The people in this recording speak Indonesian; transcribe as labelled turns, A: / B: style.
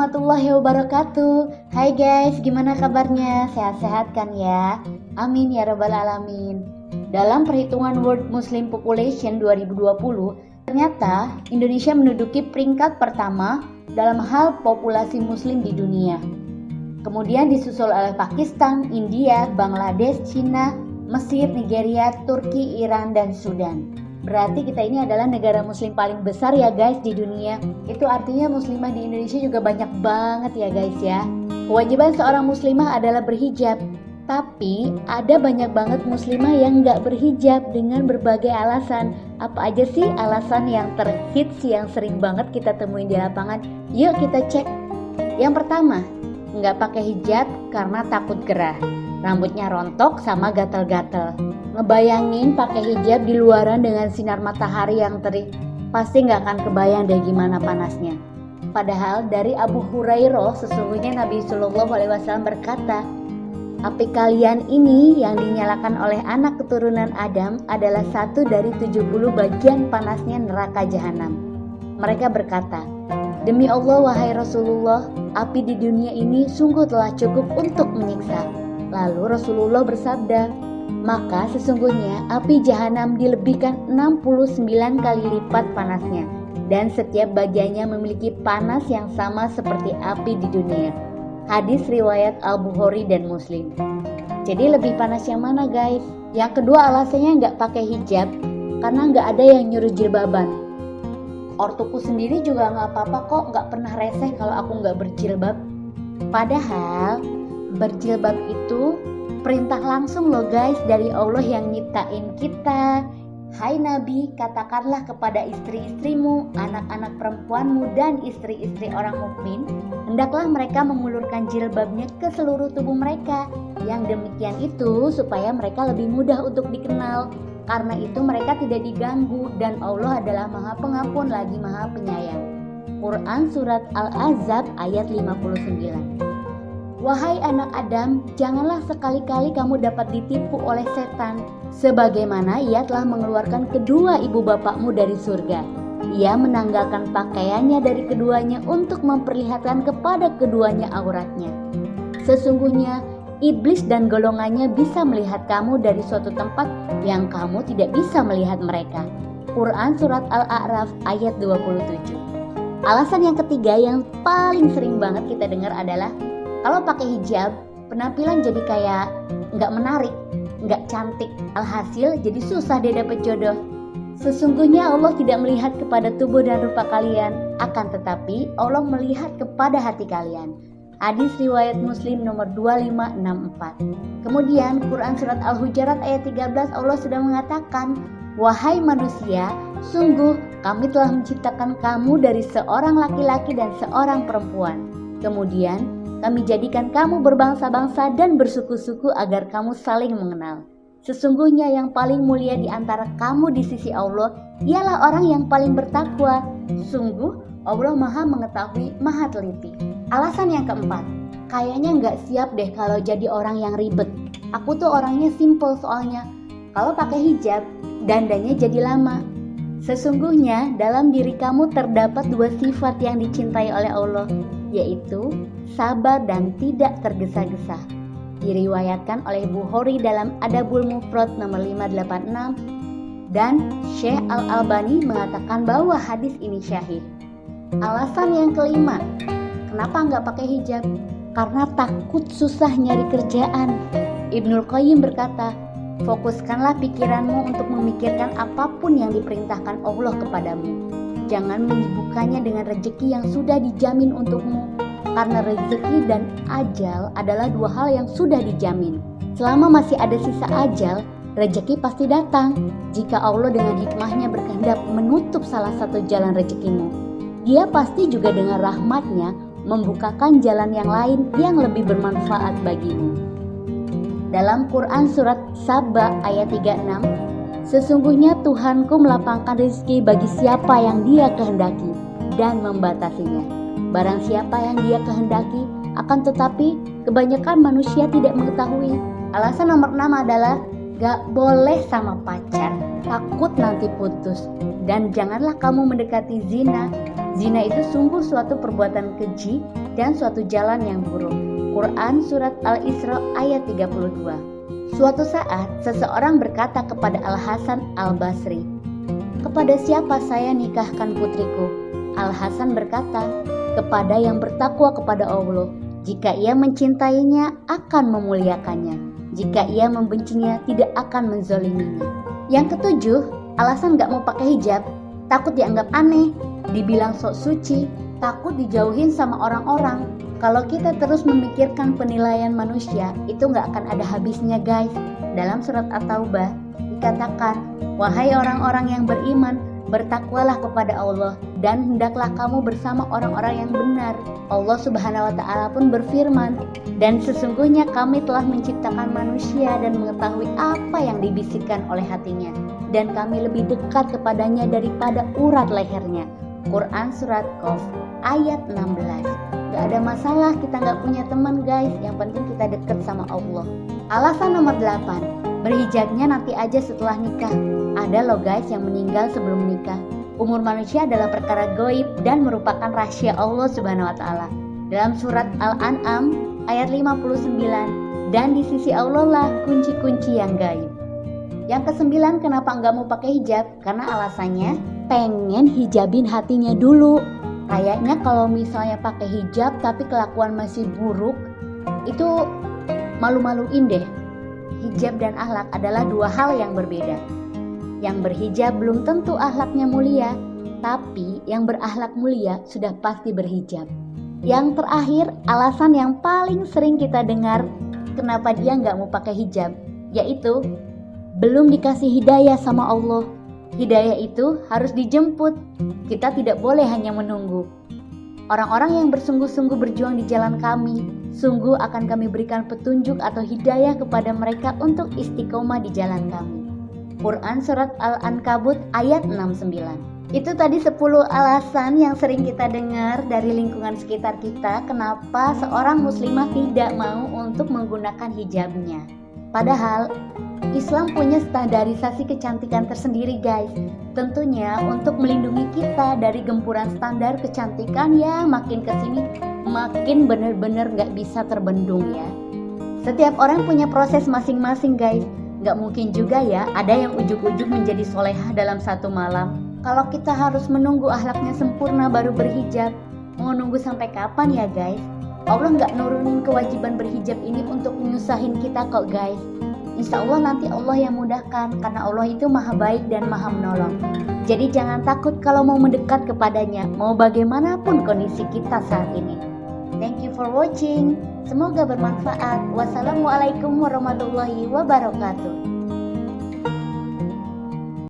A: warahmatullahi wabarakatuh. Hai guys, gimana kabarnya? Sehat-sehat kan ya? Amin ya rabbal alamin. Dalam perhitungan World Muslim Population 2020, ternyata Indonesia menduduki peringkat pertama dalam hal populasi muslim di dunia. Kemudian disusul oleh Pakistan, India, Bangladesh, Cina, Mesir, Nigeria, Turki, Iran, dan Sudan. Berarti kita ini adalah negara muslim paling besar ya guys di dunia. Itu artinya muslimah di Indonesia juga banyak banget ya guys ya. Kewajiban seorang muslimah adalah berhijab. Tapi ada banyak banget muslimah yang gak berhijab dengan berbagai alasan. Apa aja sih alasan yang terhits yang sering banget kita temuin di lapangan? Yuk kita cek. Yang pertama, gak pakai hijab karena takut gerah. Rambutnya rontok sama gatal-gatal. Ngebayangin pakai hijab di luaran dengan sinar matahari yang terik, pasti gak akan kebayang deh gimana panasnya. Padahal dari Abu Hurairah sesungguhnya Nabi SAW berkata, api kalian ini yang dinyalakan oleh anak keturunan Adam adalah satu dari 70 bagian panasnya neraka jahanam. Mereka berkata, demi Allah wahai Rasulullah, api di dunia ini sungguh telah cukup untuk menyiksa. Lalu Rasulullah bersabda, maka sesungguhnya api jahanam dilebihkan 69 kali lipat panasnya, dan setiap bagiannya memiliki panas yang sama seperti api di dunia. Hadis riwayat Al-Bukhari dan Muslim. Jadi lebih panas yang mana guys? Yang kedua alasannya nggak pakai hijab karena nggak ada yang nyuruh jilbaban. Ortuku sendiri juga nggak apa-apa kok, nggak pernah reseh kalau aku nggak berjilbab. Padahal berjilbab itu perintah langsung loh guys dari Allah yang nyiptain kita. Hai Nabi, katakanlah kepada istri-istrimu, anak-anak perempuanmu, dan istri-istri orang mukmin, hendaklah mereka mengulurkan jilbabnya ke seluruh tubuh mereka. Yang demikian itu supaya mereka lebih mudah untuk dikenal. Karena itu mereka tidak diganggu dan Allah adalah Maha Pengampun lagi Maha Penyayang. Quran Surat Al-Ahzab ayat 59. Wahai anak Adam, janganlah sekali-kali kamu dapat ditipu oleh setan, sebagaimana ia telah mengeluarkan kedua ibu bapakmu dari surga. Ia menanggalkan pakaiannya dari keduanya untuk memperlihatkan kepada keduanya auratnya. Sesungguhnya, iblis dan golongannya bisa melihat kamu dari suatu tempat yang kamu tidak bisa melihat mereka. Quran Surat Al-A'raf ayat 27. Alasan yang ketiga yang paling sering banget kita dengar adalah kalau pakai hijab, penampilan jadi kayak nggak menarik, nggak cantik. Alhasil jadi susah deh dapet jodoh. Sesungguhnya Allah tidak melihat kepada tubuh dan rupa kalian, akan tetapi Allah melihat kepada hati kalian. Hadis riwayat Muslim nomor 2564. Kemudian Quran Surat Al-Hujurat ayat 13 Allah sudah mengatakan, wahai manusia, sungguh kami telah menciptakan kamu dari seorang laki-laki dan seorang perempuan. Kemudian kami jadikan kamu berbangsa-bangsa dan bersuku-suku agar kamu saling mengenal. Sesungguhnya yang paling mulia di antara kamu di sisi Allah ialah orang yang paling bertakwa. Sungguh Allah Maha Mengetahui, Maha Teliti. Alasan yang keempat, kayaknya nggak siap deh kalau jadi orang yang ribet. Aku tuh orangnya simple soalnya. Kalau pakai hijab, dandannya jadi lama. Sesungguhnya dalam diri kamu terdapat dua sifat yang dicintai oleh Allah, yaitu sabar dan tidak tergesa-gesa. Diriwayatkan oleh Bukhari dalam Adabul Mufrad nomor 586 dan Syekh Al-Albani mengatakan bahwa hadis ini syahih. Alasan yang kelima, kenapa nggak pakai hijab? Karena takut susah nyari kerjaan. Ibnul Qayyim berkata, fokuskanlah pikiranmu untuk memikirkan apapun yang diperintahkan Allah kepadamu. Jangan menyibukkannya dengan rezeki yang sudah dijamin untukmu, karena rezeki dan ajal adalah dua hal yang sudah dijamin. Selama masih ada sisa ajal, rezeki pasti datang. Jika Allah dengan hikmahnya berkehendak menutup salah satu jalan rezekimu, Dia pasti juga dengan rahmatnya membukakan jalan yang lain yang lebih bermanfaat bagimu. Dalam Quran Surat Saba ayat 36, sesungguhnya Tuhanku melapangkan rezeki bagi siapa yang Dia kehendaki dan membatasinya. Barang siapa yang Dia kehendaki, akan tetapi kebanyakan manusia tidak mengetahui. Alasan nomor 6 adalah gak boleh sama pacar, takut nanti putus. Dan janganlah kamu mendekati zina. Zina itu sungguh suatu perbuatan keji dan suatu jalan yang buruk. Quran Surat Al-Isra ayat 32. Suatu saat, seseorang berkata kepada Al-Hasan Al-Basri, "Kepada siapa saya nikahkan putriku?" Al-Hasan berkata, "Kepada yang bertakwa kepada Allah. Jika ia mencintainya, akan memuliakannya. Jika ia membencinya, tidak akan menzoliminya." Yang ketujuh, alasan gak mau pakai hijab, takut dianggap aneh, dibilang sok suci, takut dijauhin sama orang-orang. Kalau kita terus memikirkan penilaian manusia, itu gak akan ada habisnya guys. Dalam surat At-Taubah dikatakan, "Wahai orang-orang yang beriman, bertakwalah kepada Allah dan hendaklah kamu bersama orang-orang yang benar." Allah Subhanahu wa Ta'ala pun berfirman, "Dan sesungguhnya kami telah menciptakan manusia dan mengetahui apa yang dibisikkan oleh hatinya, dan kami lebih dekat kepadanya daripada urat lehernya." Quran Surat Qaf ayat 16. Gak ada masalah kita gak punya teman guys, yang penting kita deket sama Allah. Alasan nomor 8, berhijabnya nanti aja setelah nikah. Ada loh guys yang meninggal sebelum nikah. Umur manusia adalah perkara gaib dan merupakan rahasia Allah Subhanahu wa Ta'ala. Dalam surat Al-An'am ayat 59, dan di sisi Allah lah kunci-kunci yang gaib. Yang kesembilan, kenapa nggak mau pakai hijab? Karena alasannya pengen hijabin hatinya dulu. Kayaknya kalau misalnya pakai hijab tapi kelakuan masih buruk, itu malu-maluin deh. Hijab dan akhlak adalah dua hal yang berbeda. Yang berhijab belum tentu akhlaknya mulia, tapi yang berakhlak mulia sudah pasti berhijab. Yang terakhir, alasan yang paling sering kita dengar kenapa dia nggak mau pakai hijab, yaitu belum dikasih hidayah sama Allah. Hidayah itu harus dijemput. Kita tidak boleh hanya menunggu. Orang-orang yang bersungguh-sungguh berjuang di jalan kami, sungguh akan kami berikan petunjuk atau hidayah kepada mereka untuk istiqomah di jalan kami. Quran Surat Al-Ankabut ayat 69. Itu tadi 10 alasan yang sering kita dengar dari lingkungan sekitar kita kenapa seorang muslimah tidak mau untuk menggunakan hijabnya. Padahal Islam punya standarisasi kecantikan tersendiri guys. Tentunya untuk melindungi kita dari gempuran standar kecantikan yang makin kesini makin bener-bener gak bisa terbendung ya. Setiap orang punya proses masing-masing guys. Gak mungkin juga ya ada yang ujuk-ujuk menjadi solehah dalam satu malam. Kalau kita harus menunggu akhlaknya sempurna baru berhijab, mau nunggu sampai kapan ya guys? Allah gak nurunin kewajiban berhijab ini untuk menyusahin kita kok guys. Insya Allah nanti Allah yang mudahkan, karena Allah itu maha baik dan maha menolong. Jadi jangan takut kalau mau mendekat kepadanya, mau bagaimanapun kondisi kita saat ini. Thank you for watching. Semoga bermanfaat. Wassalamualaikum warahmatullahi wabarakatuh.